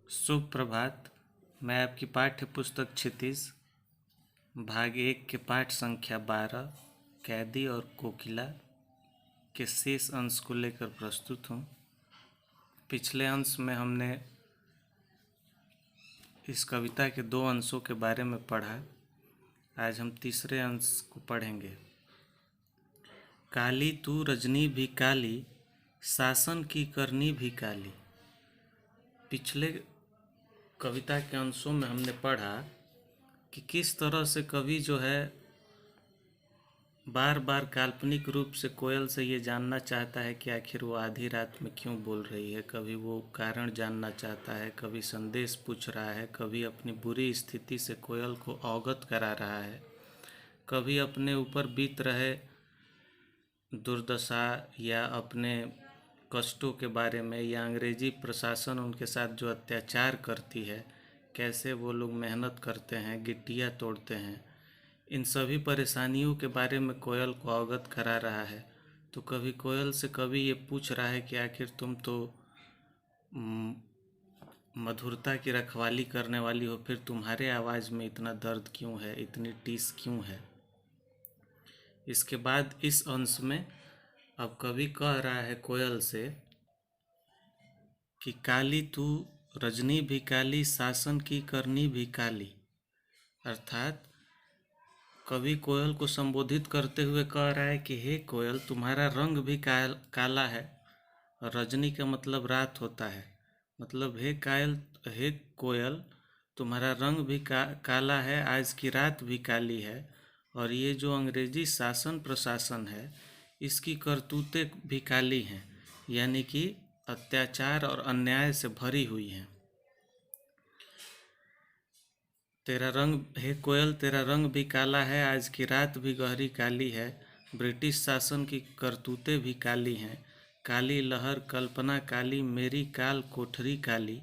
शुभ प्रभात। मैं आपकी पाठ्य पुस्तक क्षितिज भाग 1 के पाठ संख्या 12 कैदी और कोकिला के शेष अंश को लेकर प्रस्तुत हूँ। पिछले अंश में हमने इस कविता के 2 अंशों के बारे में पढ़ा। आज हम तीसरे अंश को पढ़ेंगे। काली तू रजनी भी काली, शासन की करनी भी काली। पिछले कविता के अंशों में हमने पढ़ा कि किस तरह से कवि जो है बार बार काल्पनिक रूप से कोयल से ये जानना चाहता है कि आखिर वो आधी रात में क्यों बोल रही है। कभी वो कारण जानना चाहता है, कभी संदेश पूछ रहा है, कभी अपनी बुरी स्थिति से कोयल को अवगत करा रहा है, कभी अपने ऊपर बीत रहे दुर्दशा या अपने कष्टों के बारे में, या अंग्रेजी प्रशासन उनके साथ जो अत्याचार करती है, कैसे वो लोग मेहनत करते हैं, गिट्टियाँ तोड़ते हैं, इन सभी परेशानियों के बारे में कोयल को अवगत करा रहा है। तो कभी कोयल से कभी ये पूछ रहा है कि आखिर तुम तो मधुरता की रखवाली करने वाली हो, फिर तुम्हारे आवाज़ में इतना दर्द क्यों है, इतनी टीस क्यों है। इसके बाद इस अंश में अब कवि कह रहा है कोयल से कि काली तू रजनी भी काली, शासन की करनी भी काली। अर्थात कवि कोयल को संबोधित करते हुए कह रहा है कि हे कोयल, तुम्हारा रंग भी काला है। रजनी का मतलब रात होता है। मतलब हे कोयल, तुम्हारा रंग भी काला है, आज की रात भी काली है। और ये जो अंग्रेजी शासन प्रशासन है, इसकी करतूतें भी काली हैं, यानी कि अत्याचार और अन्याय से भरी हुई हैं। तेरा रंग, हे कोयल, तेरा रंग भी काला है, आज की रात भी गहरी काली है। ब्रिटिश शासन की करतूतें भी काली हैं। काली लहर कल्पना काली, मेरी काल कोठरी काली।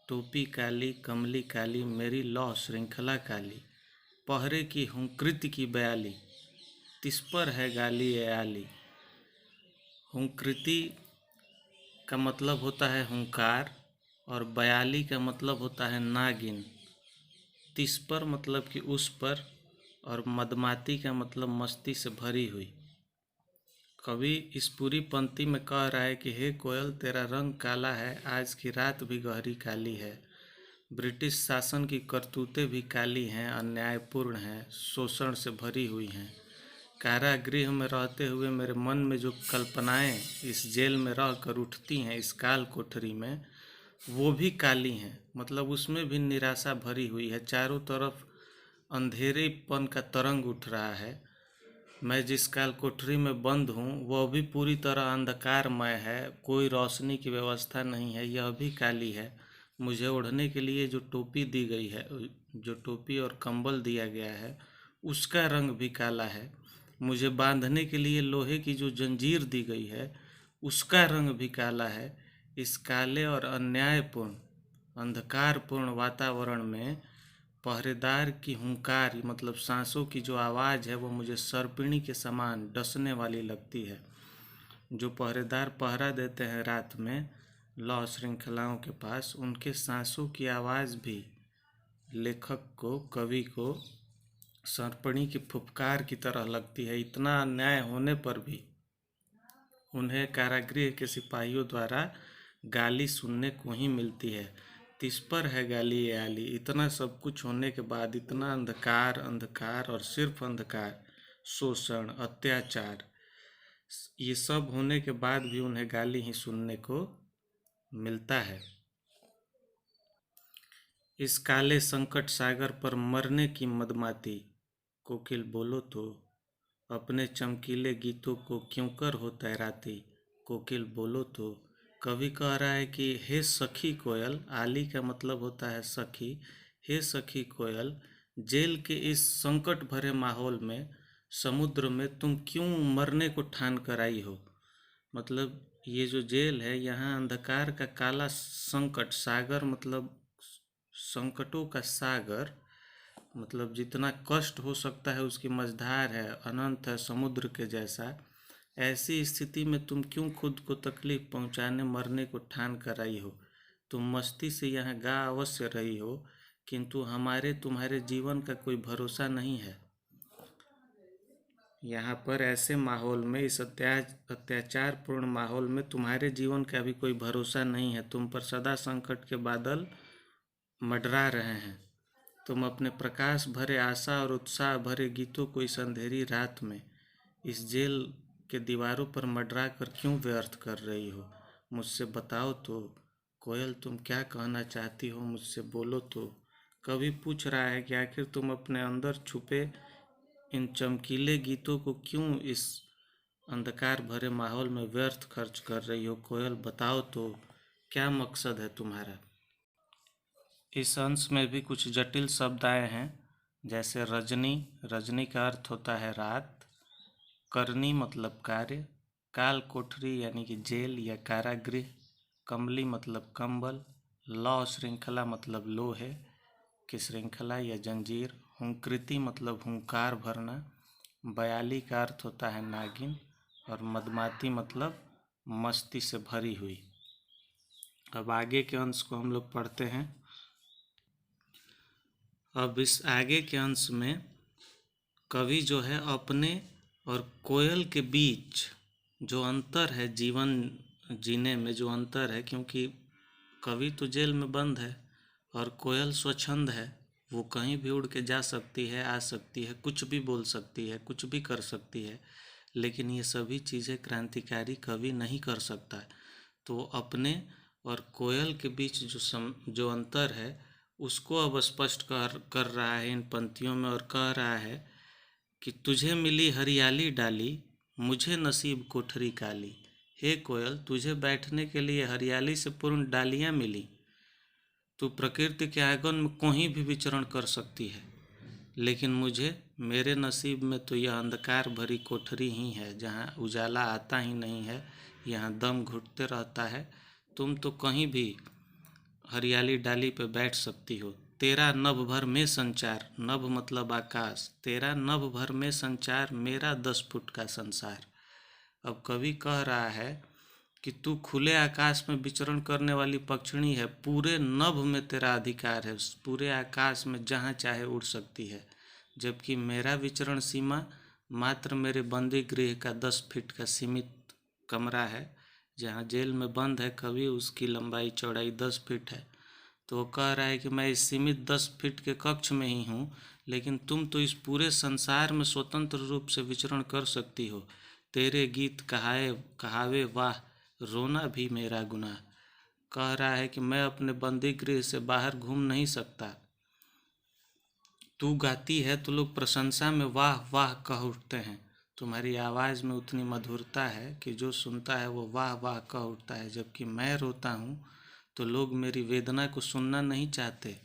टोपी काली, कमली काली, मेरी लौह श्रृंखला काली। पहरे की हुंकृति की बयाली, तिस पर है गाली ए आली। हुंकृति का मतलब होता है हुंकार, और बयाली का मतलब होता है नागिन। तिस पर मतलब कि उस पर, और मदमाती का मतलब मस्ती से भरी हुई। कवि इस पूरी पंक्ति में कह रहा है कि हे कोयल, तेरा रंग काला है, आज की रात भी गहरी काली है। ब्रिटिश शासन की करतूतें भी काली हैं, अन्यायपूर्ण हैं, शोषण से भरी हुई हैं। कारागृह में रहते हुए मेरे मन में जो कल्पनाएं इस जेल में रह कर उठती हैं, इस काल कोठरी में, वो भी काली हैं। मतलब उसमें भी निराशा भरी हुई है। चारों तरफ अंधेरेपन का तरंग उठ रहा है। मैं जिस काल कोठरी में बंद हूँ वह भी पूरी तरह अंधकारमय है, कोई रोशनी की व्यवस्था नहीं है, यह भी काली है। मुझे ओढ़ने के लिए जो टोपी दी गई है, जो टोपी और कंबल दिया गया है, उसका रंग भी काला है। मुझे बांधने के लिए लोहे की जो जंजीर दी गई है, उसका रंग भी काला है। इस काले और अन्यायपूर्ण, अंधकारपूर्ण वातावरण में पहरेदार की हुंकार, मतलब सांसों की जो आवाज़ है, वो मुझे सर्पिणी के समान डसने वाली लगती है। जो पहरेदार पहरा देते हैं रात में लौह श्रृंखलाओं के पास, उनके सांसों की आवाज़ भी लेखक को, कवि को सर्पिणी की फुफकार की तरह लगती है। इतना अन्याय होने पर भी उन्हें कारागृह के सिपाहियों द्वारा गाली सुनने को ही मिलती है। तिस पर है गाली ए आली। इतना सब कुछ होने के बाद, इतना अंधकार अंधकार और सिर्फ अंधकार, शोषण, अत्याचार, ये सब होने के बाद भी उन्हें गाली ही सुनने को मिलता है। इस काले संकट सागर पर मरने की मदमाती, कोकिल बोलो तो अपने चमकीले गीतों को क्यों कर हो तैराती। कोकिल बोलो तो। कवि कह रहा है कि हे सखी कोयल, आली का मतलब होता है सखी। हे सखी कोयल, जेल के इस संकट भरे माहौल में, समुद्र में तुम क्यों मरने को ठान कर आई हो। मतलब ये जो जेल है, यहाँ अंधकार का काला संकट, सागर मतलब संकटों का सागर, मतलब जितना कष्ट हो सकता है उसकी मझधार है, अनंत है, समुद्र के जैसा। ऐसी स्थिति में तुम क्यों खुद को तकलीफ पहुंचाने, मरने को ठान कर आई हो। तुम मस्ती से यहाँ गा अवश्य रही हो, किंतु हमारे तुम्हारे जीवन का कोई भरोसा नहीं है। यहाँ पर ऐसे माहौल में, इस अत्याचारपूर्ण माहौल में तुम्हारे जीवन का भी कोई भरोसा नहीं है। तुम पर सदा संकट के बादल मंडरा रहे हैं। तुम अपने प्रकाश भरे, आशा और उत्साह भरे गीतों को इस अंधेरी रात में, इस जेल के दीवारों पर मंडरा कर क्यों व्यर्थ कर रही हो? मुझसे बताओ तो कोयल, तुम क्या कहना चाहती हो? मुझसे बोलो तो। कवि पूछ रहा है कि आखिर तुम अपने अंदर छुपे इन चमकीले गीतों को क्यों इस अंधकार भरे माहौल में व्यर्थ खर्च कर रही हो? कोयल, बताओ तो क्या मकसद है तुम्हारा? इस अंश में भी कुछ जटिल शब्द आए हैं, जैसे रजनी। रजनी का अर्थ होता है रात। करनी मतलब कार्य। काल कोठरी यानी कि जेल या कारागृह। कमली मतलब कंबल। लौ श्रृंखला मतलब लोहे की श्रृंखला या जंजीर। हुंकृति मतलब हुंकार भरना। बयाली का अर्थ होता है नागिन। और मदमाती मतलब मस्ती से भरी हुई। अब आगे के अंश को हम लोग पढ़ते हैं। अब इस आगे के अंश में कवि जो है अपने और कोयल के बीच जो अंतर है, जीवन जीने में जो अंतर है, क्योंकि कवि तो जेल में बंद है और कोयल स्वच्छंद है, वो कहीं भी उड़ के जा सकती है, आ सकती है, कुछ भी बोल सकती है, कुछ भी कर सकती है, लेकिन ये सभी चीज़ें क्रांतिकारी कवि नहीं कर सकता। तो अपने और कोयल के बीच जो अंतर है उसको अब स्पष्ट कर रहा है इन पंक्तियों में, और कह रहा है कि तुझे मिली हरियाली डाली, मुझे नसीब कोठरी काली। हे कोयल, तुझे बैठने के लिए हरियाली से पूर्ण डालियाँ मिली। तू प्रकृति के आंगन में कहीं भी विचरण कर सकती है, लेकिन मुझे, मेरे नसीब में तो यह अंधकार भरी कोठरी ही है, जहाँ उजाला आता ही नहीं है, यहाँ दम घुटते रहता है। तुम तो कहीं भी हरियाली डाली पे बैठ सकती हो। तेरा नभ भर में संचार, नभ मतलब आकाश, तेरा नभ भर में संचार, मेरा 10 फुट का संसार। अब कवि कह रहा है कि तू खुले आकाश में विचरण करने वाली पक्षिणी है, पूरे नभ में तेरा अधिकार है, पूरे आकाश में जहाँ चाहे उड़ सकती है, जबकि मेरा विचरण सीमा मात्र मेरे बंदी गृह का 10 फीट का सीमित कमरा है। जहाँ जेल में बंद है कवि, उसकी लंबाई चौड़ाई 10 फीट है। तो वो कह रहा है कि मैं इस सीमित 10 फीट के कक्ष में ही हूँ, लेकिन तुम तो इस पूरे संसार में स्वतंत्र रूप से विचरण कर सकती हो। तेरे गीत कहावे वाह, रोना भी मेरा गुनाह। कह रहा है कि मैं अपने बंदी गृह से बाहर घूम नहीं सकता। तू गाती है तो लोग प्रशंसा में वाह वाह कह उठते हैं। तुम्हारी आवाज़ में उतनी मधुरता है कि जो सुनता है वो वाह वाह कह उठता है, जबकि मैं रोता हूँ तो लोग मेरी वेदना को सुनना नहीं चाहते।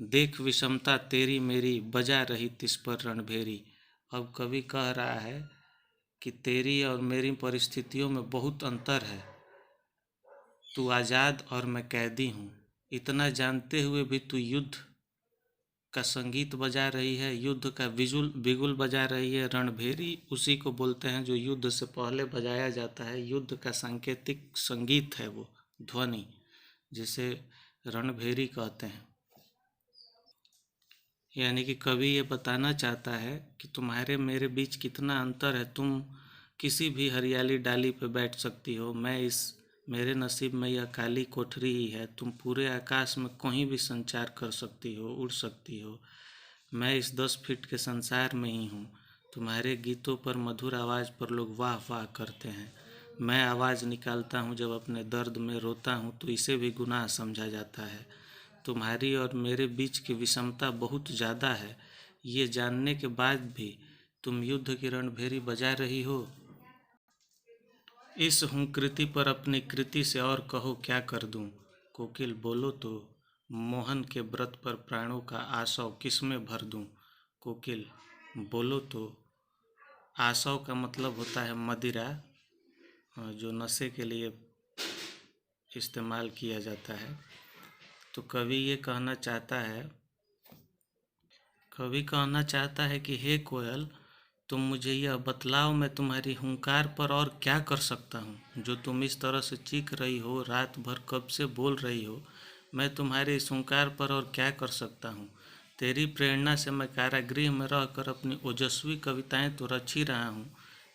देख विषमता तेरी मेरी, बजा रही तिस पर रणभेरी। अब कवि कह रहा है कि तेरी और मेरी परिस्थितियों में बहुत अंतर है। तू आज़ाद और मैं कैदी हूँ। इतना जानते हुए भी तू युद्ध का संगीत बजा रही है, युद्ध का बिगुल बजा रही है। रणभेरी उसी को बोलते हैं जो युद्ध से पहले बजाया जाता है, युद्ध का सांकेतिक संगीत है वो ध्वनि, जिसे रणभेरी कहते हैं। यानी कि कवि ये बताना चाहता है कि तुम्हारे मेरे बीच कितना अंतर है। तुम किसी भी हरियाली डाली पे बैठ सकती हो, मेरे नसीब में यह काली कोठरी ही है। तुम पूरे आकाश में कहीं भी संचार कर सकती हो, उड़ सकती हो। मैं इस 10 फीट के संसार में ही हूँ। तुम्हारे गीतों पर, मधुर आवाज़ पर लोग वाह वाह करते हैं। मैं आवाज़ निकालता हूँ जब अपने दर्द में रोता हूँ तो इसे भी गुनाह समझा जाता है। तुम्हारी और मेरे बीच की विषमता बहुत ज़्यादा है, ये जानने के बाद भी तुम युद्ध की रणभेरी बजा रही हो। इस हुंकृति पर अपनी कृति से और कहो क्या कर दूं। कोकिल बोलो तो, मोहन के व्रत पर प्राणों का आसव किसमें भर दूं। कोकिल बोलो तो। आसव का मतलब होता है मदिरा, जो नशे के लिए इस्तेमाल किया जाता है। तो कवि कहना चाहता है कि हे कोयल, तुम मुझे यह बतलाओ, मैं तुम्हारी हुंकार पर और क्या कर सकता हूँ, जो तुम इस तरह से चीख रही हो, रात भर कब से बोल रही हो। मैं तुम्हारे इस हुंकार पर और क्या कर सकता हूँ। तेरी प्रेरणा से मैं कारागृह में रहकर अपनी ओजस्वी कविताएं तो रच ही रहा हूँ,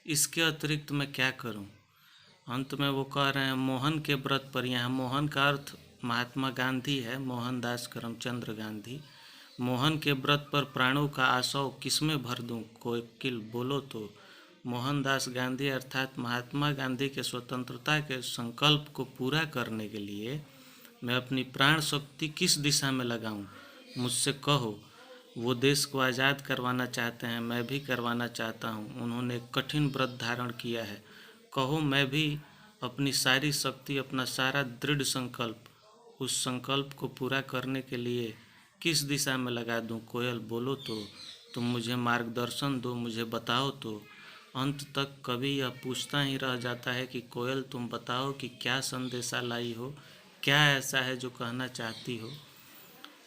इसके अतिरिक्त मैं क्या करूँ। अंत में वो कह रहे हैं मोहन के व्रत पर। यहाँ मोहन का अर्थ महात्मा गांधी है, मोहनदास करमचंद गांधी। मोहन के व्रत पर प्राणों का आशव किसमें भर दूं, कोकिल बोलो तो। मोहनदास गांधी अर्थात महात्मा गांधी के स्वतंत्रता के संकल्प को पूरा करने के लिए मैं अपनी प्राण शक्ति किस दिशा में लगाऊं, मुझसे कहो। वो देश को आज़ाद करवाना चाहते हैं, मैं भी करवाना चाहता हूँ। उन्होंने एक कठिन व्रत धारण किया है। कहो मैं भी अपनी सारी शक्ति, अपना सारा दृढ़ संकल्प उस संकल्प को पूरा करने के लिए किस दिशा में लगा दूं, कोयल बोलो तो। तुम मुझे मार्गदर्शन दो, मुझे बताओ तो। अंत तक कवि यह पूछता ही रह जाता है कि कोयल तुम बताओ कि क्या संदेशा लाई हो, क्या ऐसा है जो कहना चाहती हो।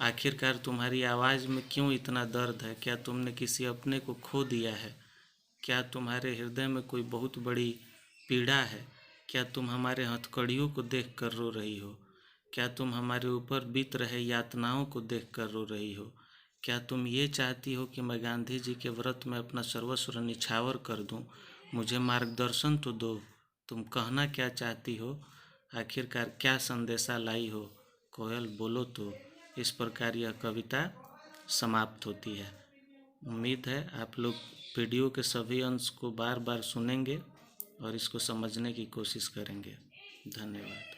आखिरकार तुम्हारी आवाज़ में क्यों इतना दर्द है, क्या तुमने किसी अपने को खो दिया है, क्या तुम्हारे हृदय में कोई बहुत बड़ी पीड़ा है, क्या तुम हमारे हथकड़ियों को देख कर रो रही हो, क्या तुम हमारे ऊपर बीत रहे यातनाओं को देख कर रो रही हो, क्या तुम ये चाहती हो कि मैं गांधी जी के व्रत में अपना सर्वस्व निछावर कर दूं। मुझे मार्गदर्शन तो दो, तुम कहना क्या चाहती हो, आखिरकार क्या संदेशा लाई हो, कोयल बोलो तो। इस प्रकार यह कविता समाप्त होती है। उम्मीद है आप लोग वीडियो के सभी अंश को बार बार सुनेंगे और इसको समझने की कोशिश करेंगे। धन्यवाद।